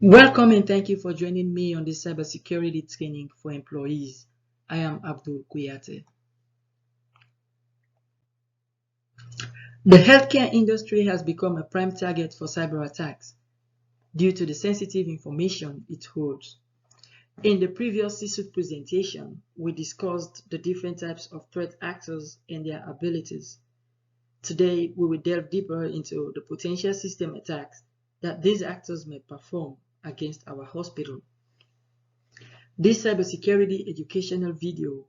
Welcome and thank you for joining me on this cybersecurity training for employees. I am Abdul Kuyate. The healthcare industry has become a prime target for cyber attacks due to the sensitive information it holds. In the previous CSUT presentation, we discussed the different types of threat actors and their abilities. Today, we will delve deeper into the potential system attacks that these actors may perform against our hospital. This cybersecurity educational video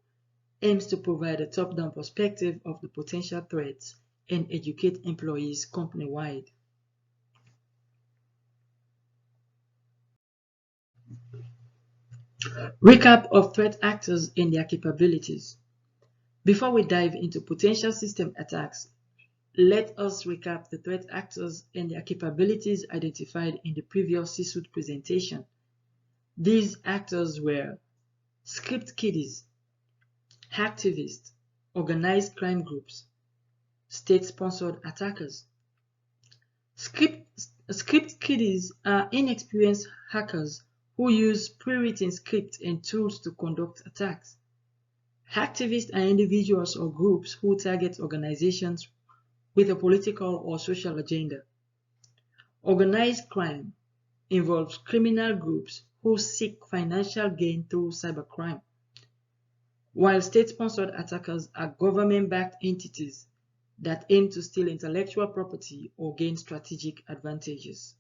aims to provide a top-down perspective of the potential threats and educate employees company-wide. Recap of threat actors and their capabilities. Before we dive into potential system attacks, let us recap the threat actors and their capabilities identified in the previous CSUT presentation. These actors were script kiddies, hacktivists, organized crime groups, state-sponsored attackers. Script kiddies are inexperienced hackers who use pre-written scripts and tools to conduct attacks. Hacktivists are individuals or groups who target organizations with a political or social agenda. Organized crime involves criminal groups who seek financial gain through cybercrime, while state-sponsored attackers are government-backed entities that aim to steal intellectual property or gain strategic advantages.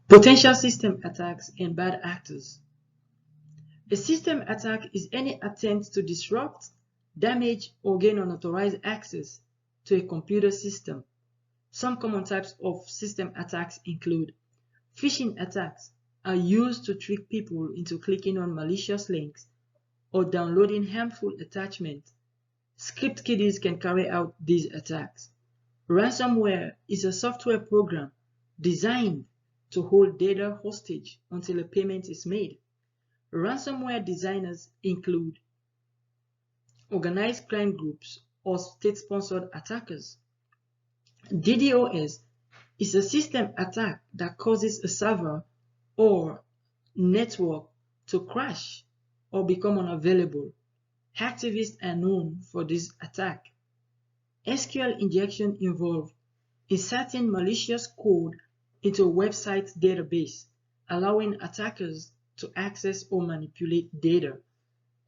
Potential system attacks and bad actors. A system attack is any attempt to disrupt, damage, or gain unauthorized access to a computer system. Some common types of system attacks include phishing attacks are used to trick people into clicking on malicious links or downloading harmful attachments. Script kiddies can carry out these attacks. Ransomware is a software program designed to hold data hostage until a payment is made. Ransomware designers include organized crime groups or state-sponsored attackers. DDoS is a system attack that causes a server or network to crash or become unavailable. Hacktivists are known for this attack. SQL injection involves inserting malicious code into a website database, allowing attackers to access or manipulate data.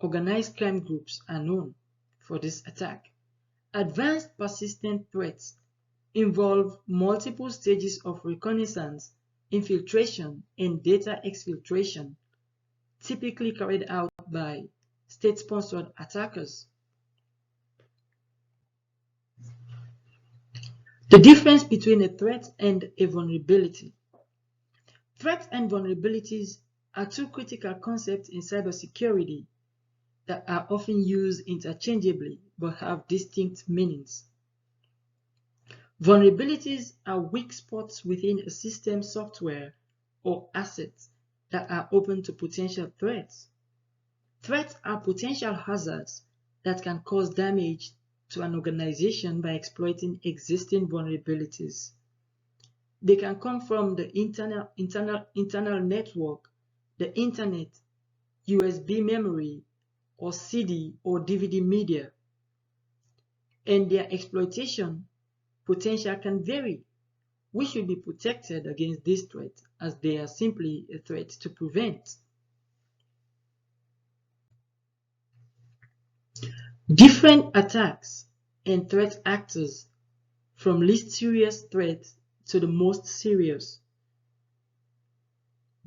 Organized crime groups are known for this attack. Advanced persistent threats involve multiple stages of reconnaissance, infiltration, and data exfiltration, typically carried out by state-sponsored attackers. The difference between a threat and a vulnerability. Threats and vulnerabilities are two critical concepts in cybersecurity that are often used interchangeably but have distinct meanings. Vulnerabilities are weak spots within a system, software, or assets that are open to potential threats. Threats are potential hazards that can cause damage to an organization by exploiting existing vulnerabilities. They can come from the internal network, the internet, USB memory, or CD or DVD media, and their exploitation potential can vary. We should be protected against this threat as they are simply a threat to prevent. Different attacks and threat actors, from least serious threats to the most serious.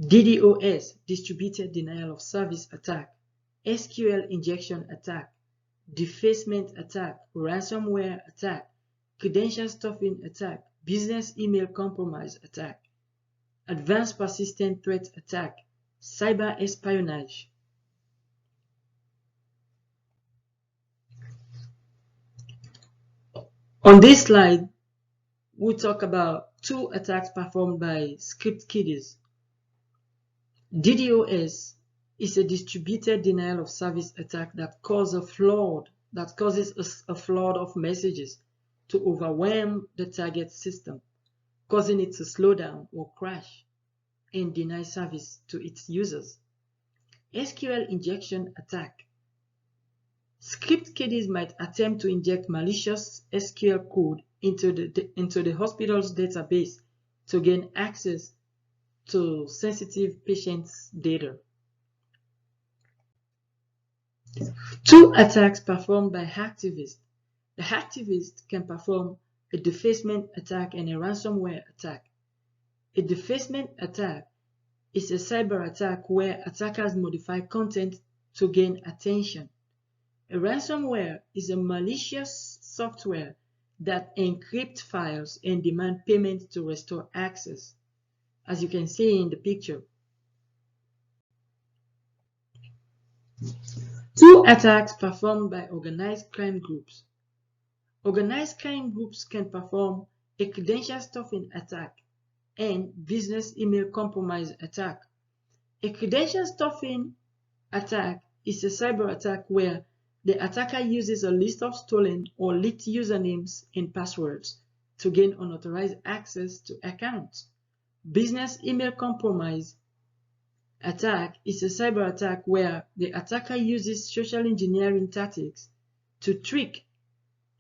DDoS, distributed denial of service attack, SQL injection attack, defacement attack, ransomware attack, credential stuffing attack, business email compromise attack, advanced persistent threat attack, cyber espionage. On this slide, we'll talk about two attacks performed by script kiddies. DDoS is a distributed denial of service attack that causes a flood of messages to overwhelm the target system, causing it to slow down or crash and deny service to its users. SQL injection attack. Script kiddies might attempt to inject malicious SQL code into the hospital's database to gain access to sensitive patients' data. 2 attacks performed by hacktivists. The hacktivist can perform a defacement attack and a ransomware attack. A defacement attack is a cyber attack where attackers modify content to gain attention. A ransomware is a malicious software that encrypts files and demands payment to restore access, as you can see in the picture. 2 attacks performed by organized crime groups. Organized crime groups can perform a credential stuffing attack and business email compromise attack. A credential stuffing attack is a cyber attack where the attacker uses a list of stolen or leaked usernames and passwords to gain unauthorized access to accounts. Business email compromise attack is a cyber attack where the attacker uses social engineering tactics to trick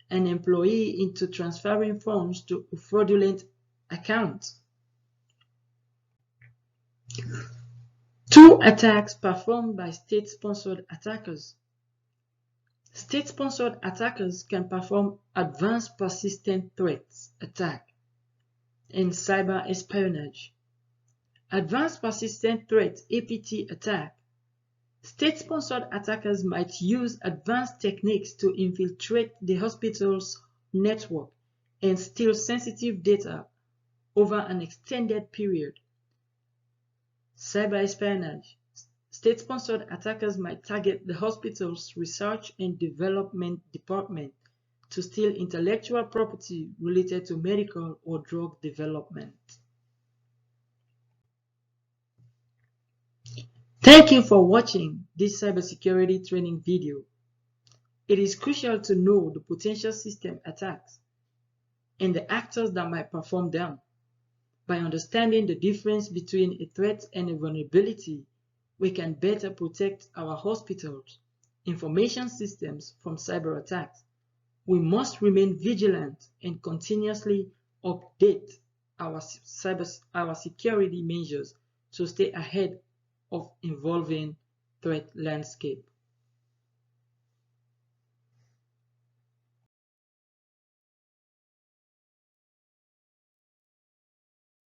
an employee into transferring funds to a fraudulent account. 2 attacks performed by state-sponsored attackers. State-sponsored attackers can perform advanced persistent threats attack and cyber espionage. Advanced persistent threat APT attack. State-sponsored attackers might use advanced techniques to infiltrate the hospital's network and steal sensitive data over an extended period. Cyber espionage. State-sponsored attackers might target the hospital's research and development department to steal intellectual property related to medical or drug development. Thank you for watching this cybersecurity training video. It is crucial to know the potential system attacks and the actors that might perform them. By understanding the difference between a threat and a vulnerability, we can better protect our hospitals' information systems from cyber attacks. We must remain vigilant and continuously update our security measures to stay ahead of evolving threat landscape.